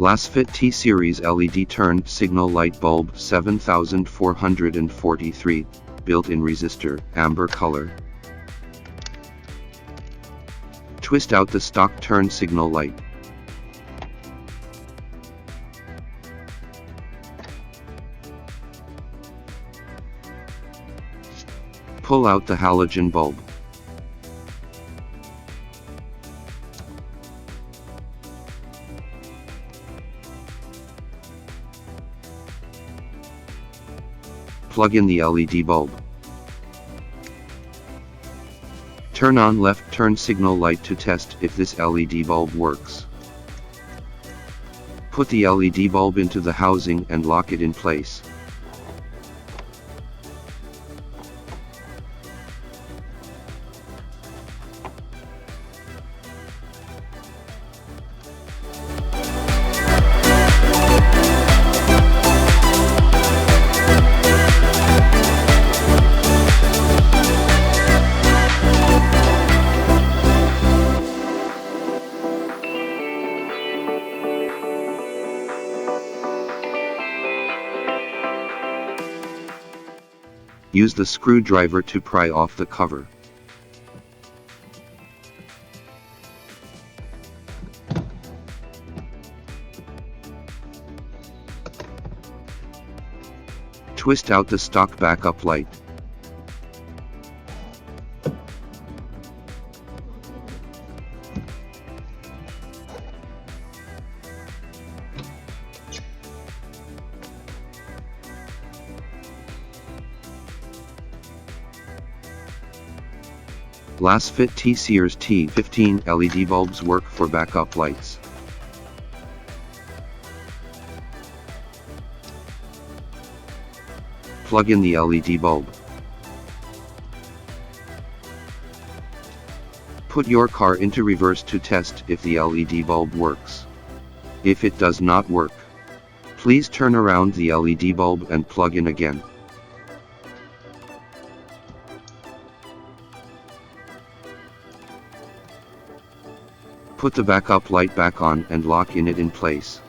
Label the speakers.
Speaker 1: LASFIT T-Series LED turned signal light bulb 7443, built-in resistor, amber color. Twist out the stock turn signal light. Pull out the halogen bulb. Plug in the LED bulb. Turn on left turn signal light to test if this LED bulb works. Put the LED bulb into the housing and lock it in place. Use the screwdriver to pry off the cover. Twist out the stock backup light. LASFIT T-Series T15 LED bulbs work for backup lights. Plug in the LED bulb. Put your car into reverse to test if the LED bulb works. If it does not work, please turn around the LED bulb and plug in again. Put the backup light back on and lock it in place.